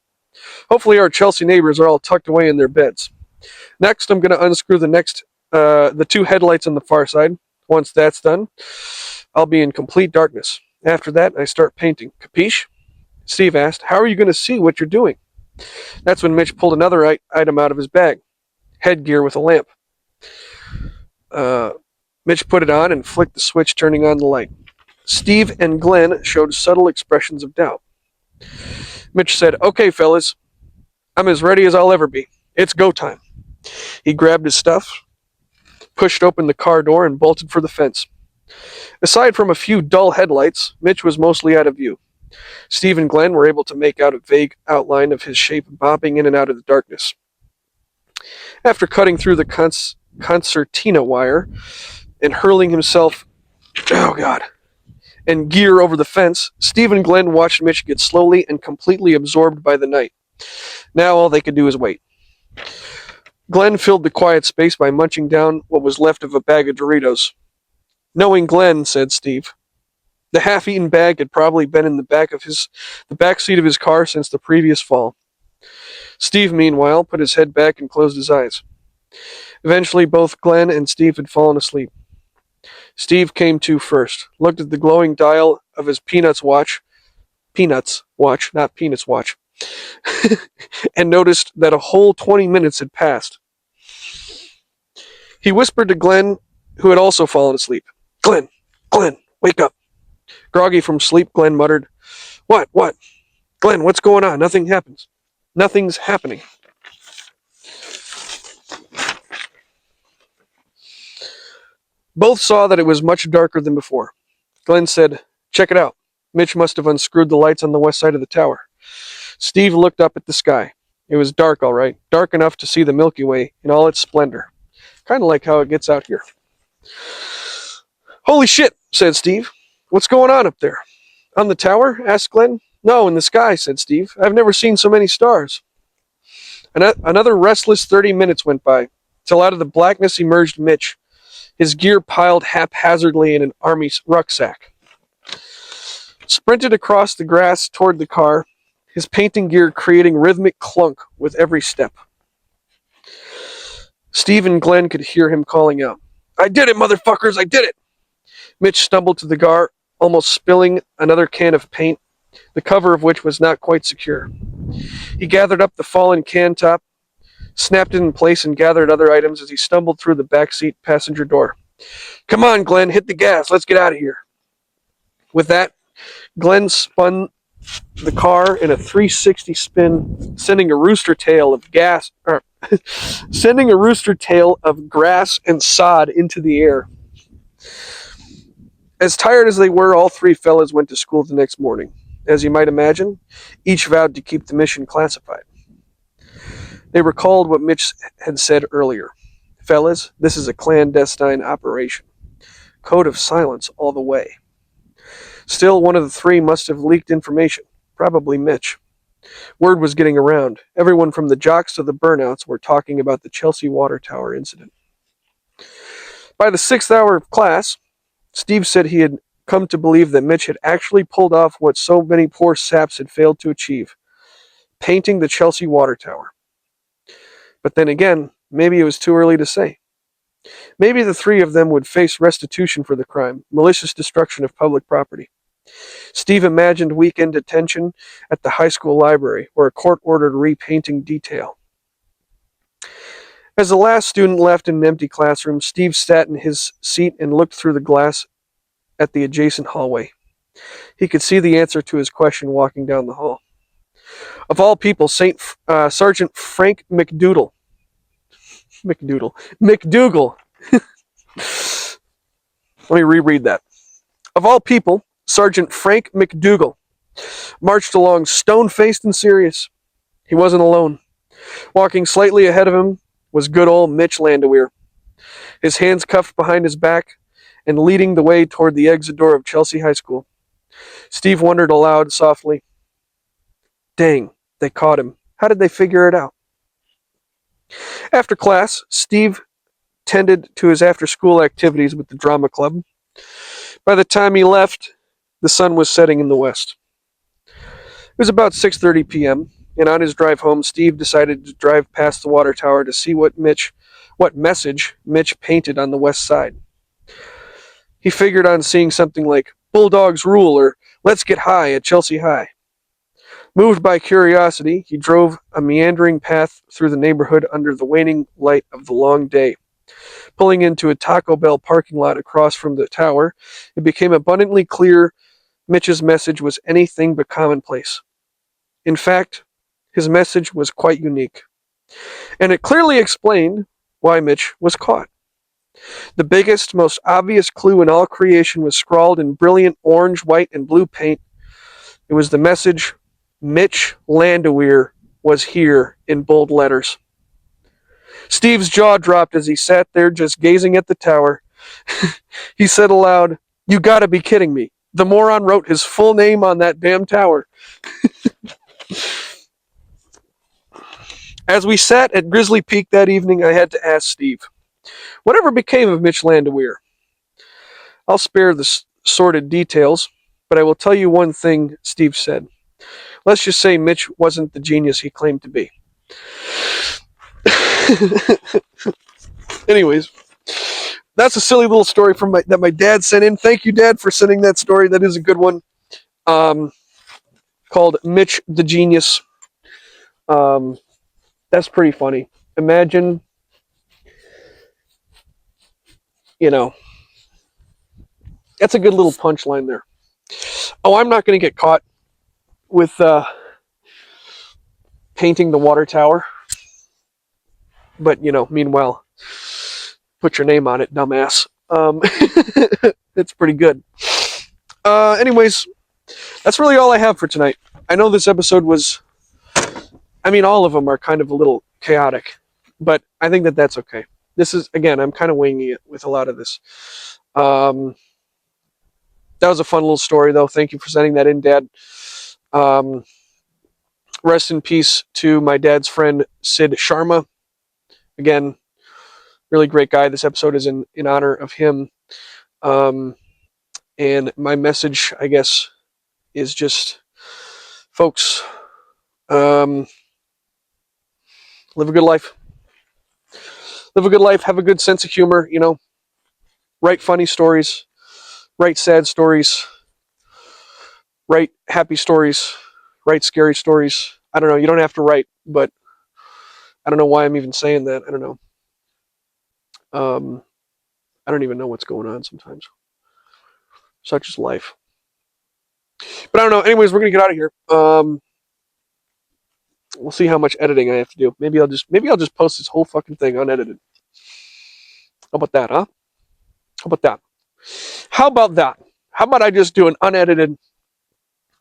Hopefully our Chelsea neighbors are all tucked away in their beds. Next, I'm going to unscrew the two headlights on the far side. Once that's done, I'll be in complete darkness. After that, I start painting. Capiche?" Steve asked, "How are you going to see what you're doing?" That's when Mitch pulled another item out of his bag. Headgear with a lamp. Mitch put it on and flicked the switch, turning on the light. Steve and Glenn showed subtle expressions of doubt. Mitch said, "Okay, fellas, I'm as ready as I'll ever be. It's go time." He grabbed his stuff, pushed open the car door, and bolted for the fence. Aside from a few dull headlights, Mitch was mostly out of view. Steve and Glenn were able to make out a vague outline of his shape bobbing in and out of the darkness. After cutting through the concertina wire and hurling himself, and gear over the fence, Steve and Glenn watched Mitch get slowly and completely absorbed by the night. Now all they could do is wait. Glenn filled the quiet space by munching down what was left of a bag of Doritos. "Knowing Glenn," said Steve, "the half-eaten bag had probably been in the back seat of his car since the previous fall." Steve, meanwhile, put his head back and closed his eyes. Eventually, both Glenn and Steve had fallen asleep. Steve came to first, looked at the glowing dial of his Peanuts watch, not Peanuts watch, and noticed that a whole 20 minutes had passed. He whispered to Glenn, who had also fallen asleep, Glenn, wake up." Groggy from sleep, Glenn muttered, What? Glenn, what's going on? Nothing's happening." Both saw that it was much darker than before. Glenn said, "Check it out. Mitch must have unscrewed the lights on the west side of the tower." Steve looked up at the sky. It was dark, all right. Dark enough to see the Milky Way in all its splendor. Kind of like how it gets out here. "Holy shit," said Steve. "What's going on up there?" "On the tower?" asked Glenn. "No, in the sky," said Steve. "I've never seen so many stars." Another restless 30 minutes went by, till out of the blackness emerged Mitch, his gear piled haphazardly in an army rucksack. Sprinted across the grass toward the car, his painting gear creating rhythmic clunk with every step. Steve and Glenn could hear him calling out, "I did it, motherfuckers, I did it!" Mitch stumbled to the car, almost spilling another can of paint, the cover of which was not quite secure. He gathered up the fallen can top, snapped it in place, and gathered other items as he stumbled through the backseat passenger door. "Come on, Glenn, hit the gas. Let's get out of here." With that, Glenn spun the car in a 360 spin, sending a rooster tail of grass and sod into the air. As tired as they were, all three fellas went to school the next morning. As you might imagine, each vowed to keep the mission classified. They recalled what Mitch had said earlier. Fellas, this is a clandestine operation. Code of silence all the way. Still, one of the three must have leaked information. Probably Mitch. Word was getting around. Everyone from the jocks to the burnouts were talking about the Chelsea water tower incident. By the 6th hour of class, Steve said he had come to believe that Mitch had actually pulled off what so many poor saps had failed to achieve, painting the Chelsea water tower. But then again, maybe it was too early to say. Maybe the three of them would face restitution for the crime, malicious destruction of public property. Steve imagined weekend detention at the high school library, or a court-ordered repainting detail. As the last student left in an empty classroom, Steve sat in his seat and looked through the glass at the adjacent hallway. He could see the answer to his question walking down the hall. Of all people, Sergeant Frank McDougal. Let me reread that. Of all people, Sergeant Frank McDougal marched along stone-faced and serious. He wasn't alone. Walking slightly ahead of him was good old Mitch Landwehr, his hands cuffed behind his back and leading the way toward the exit door of Chelsea High School. Steve wondered aloud softly, "Dang, they caught him. How did they figure it out?" After class, Steve tended to his after-school activities with the drama club. By the time he left, the sun was setting in the west. It was about 6:30 p.m., and on his drive home, Steve decided to drive past the water tower to see what message Mitch painted on the west side. He figured on seeing something like "Bulldogs Rule" or "Let's Get High at Chelsea High." Moved by curiosity, he drove a meandering path through the neighborhood under the waning light of the long day. Pulling into a Taco Bell parking lot across from the tower, it became abundantly clear Mitch's message was anything but commonplace. In fact, his message was quite unique. And it clearly explained why Mitch was caught. The biggest, most obvious clue in all creation was scrawled in brilliant orange, white, and blue paint. It was the message, "Mitch Landwehr was here," in bold letters. Steve's jaw dropped as he sat there just gazing at the tower. He said aloud, "You gotta be kidding me. The moron wrote his full name on that damn tower." As we sat at Grizzly Peak that evening, I had to ask Steve, whatever became of Mitch Landwehr? I'll spare the sordid details, but I will tell you one thing Steve said. Let's just say Mitch wasn't the genius he claimed to be. Anyways, that's a silly little story that my dad sent in. Thank you, Dad, for sending that story. That is a good one. Called Mitch the Genius. That's pretty funny. Imagine, that's a good little punchline there. Oh, I'm not going to get caught with painting the water tower. But, meanwhile, put your name on it, dumbass. It's pretty good. Anyways, that's really all I have for tonight. I know this episode was... all of them are kind of a little chaotic, but I think that that's okay. This is, again, I'm kind of winging it with a lot of this. That was a fun little story, though. Thank you for sending that in, Dad. Rest in peace to my dad's friend, Sid Sharma. Again, really great guy. This episode is in honor of him. And my message, I guess, is just, folks, live a good life. Live a good life. Have a good sense of humor. Write funny stories. Write sad stories. Write happy stories. Write scary stories. I don't know. You don't have to write, but I don't know why I'm even saying that. I don't know. I don't even know what's going on sometimes. Such is life. But I don't know. Anyways, we're gonna get out of here. We'll see how much editing I have to do. Maybe I'll just post this whole fucking thing unedited. How about that, huh? How about that? how about I just do an unedited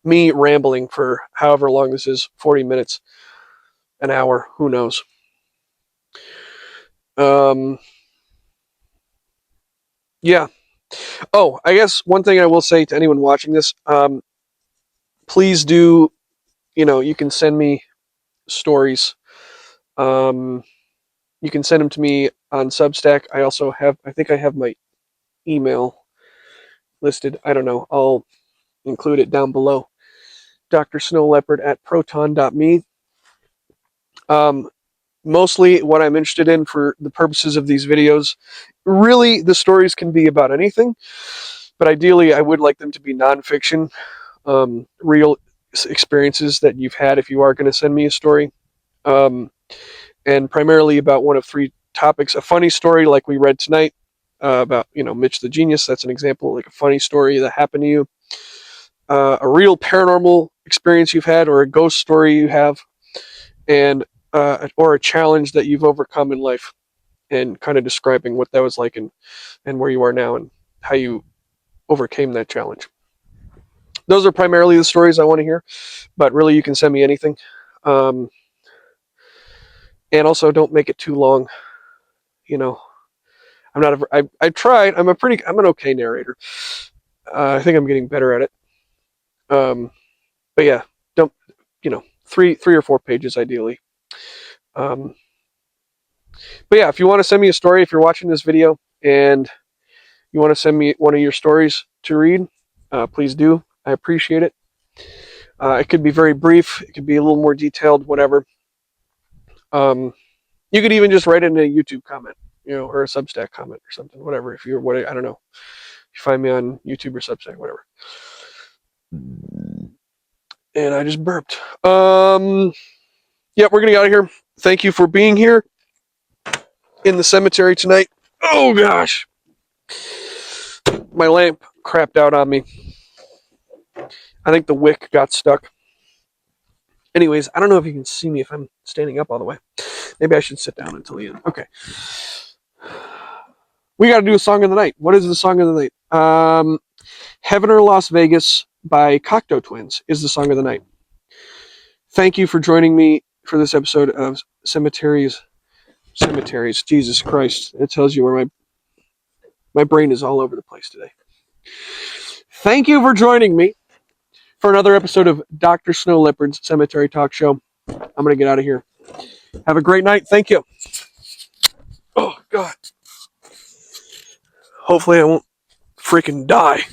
me rambling for however long this is, 40 minutes, an hour, who knows. Yeah. Oh, I guess one thing I will say to anyone watching this, please do, you can send me stories. You can send them to me on Substack. I think I have my email listed. I don't know. I'll include it down below. dr.snowleopard@proton.me. Mostly what I'm interested in for the purposes of these videos, really the stories can be about anything, but ideally I would like them to be nonfiction, real experiences that you've had if you are going to send me a story, and primarily about one of three topics. A funny story like we read tonight, about Mitch the Genius. That's an example, like a funny story that happened to you. A real paranormal experience you've had, or a ghost story you have, and or a challenge that you've overcome in life, and kind of describing what that was like, and where you are now and how you overcame that challenge. Those are primarily the stories I want to hear, but really you can send me anything. And also don't make it too long. I've tried. I'm an okay narrator. I think I'm getting better at it. But yeah, don't, 3 or 4 pages ideally. But yeah, if you want to send me a story, if you're watching this video and you want to send me one of your stories to read, please do. I appreciate it. It could be very brief. It could be a little more detailed, whatever. You could even just write it in a YouTube comment, or a Substack comment or something, whatever. I don't know. If you find me on YouTube or Substack, whatever. And I just burped. Yeah, we're going to get out of here. Thank you for being here in the cemetery tonight. Oh, gosh. My lamp crapped out on me. I think the wick got stuck. Anyways, I don't know if you can see me if I'm standing up all the way. Maybe I should sit down until the end. Okay. We got to do a song of the night. What is the song of the night? Heaven or Las Vegas by Cocteau Twins is the song of the night. Thank you for joining me for this episode of Cemeteries. Jesus Christ. It tells you where my brain is all over the place today. Thank you for joining me for another episode of Dr. Snowleopard's Cemetery Talk Show. I'm going to get out of here. Have a great night. Thank you. Oh, God. Hopefully I won't freaking die.